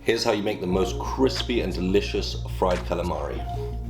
Here's how you make the most crispy and delicious fried calamari.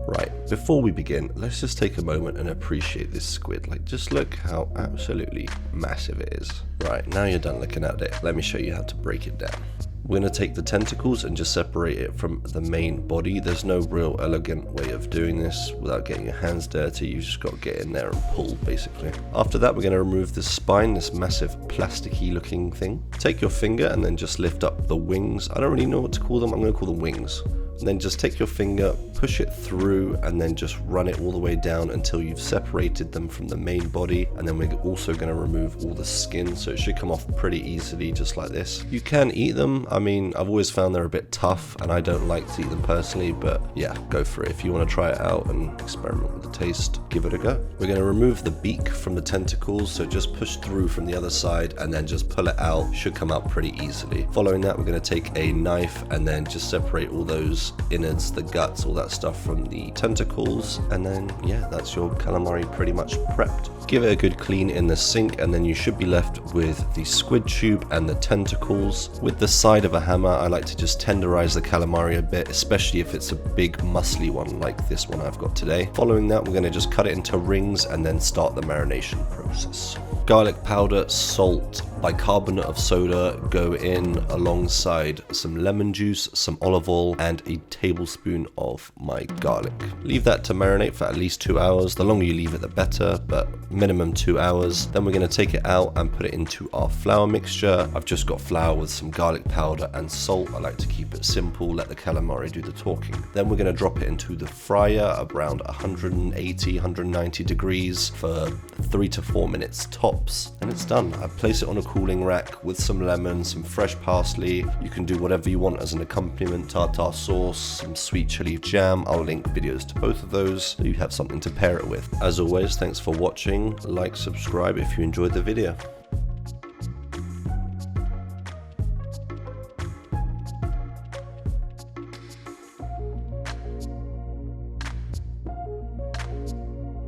Right, before we begin, let's just take a moment and appreciate this squid. Like, just look how absolutely massive it is. Right, now you're done looking at it, let me show you how to break it down. We're going to take the tentacles and just separate it from the main body. There's no real elegant way of doing this without getting your hands dirty. You just got to get in there and pull, basically. After that, we're going to remove the spine, this massive plasticky looking thing. Take your finger and then just lift up the wings. I don't really know what to call them. I'm going to call them wings. And then just take your finger, push it through, and then just run it all the way down until you've separated them from the main body. And then we're also going to remove all the skin, so it should come off pretty easily, just like this. You can eat them. I mean, I've always found they're a bit tough, and I don't like to eat them personally, but yeah, go for it. If you want to try it out and experiment with the taste, give it a go. We're going to remove the beak from the tentacles, so just push through from the other side and then just pull it out. Should come out pretty easily. Following that, we're going to take a knife and then just separate all those innards, the guts, all that stuff from the tentacles, and then yeah, that's your calamari pretty much prepped. Give it a good clean in the sink, and then you should be left with the squid tube and the tentacles. With the side of a hammer, I like to just tenderize the calamari a bit, especially if it's a big muscly one like this one I've got today. Following that, we're going to just cut it into rings and then start the marination process. Garlic powder, salt, bicarbonate of soda go in alongside some lemon juice, some olive oil, and a tablespoon of my garlic. Leave that to marinate for at least 2 hours. The longer you leave it, the better, but minimum 2 hours. Then we're going to take it out and put it into our flour mixture. I've just got flour with some garlic powder and salt. I like to keep it simple, let the calamari do the talking. Then we're going to drop it into the fryer around 180, 190 degrees for 3 to 4 minutes tops, and it's done. I place it on a cooling rack with some lemon, some fresh parsley. You can do whatever you want as an accompaniment, tartar sauce, some sweet chili jam. I'll link videos to both of those so you have something to pair it with. As always, thanks for watching. Like, subscribe if you enjoyed the video.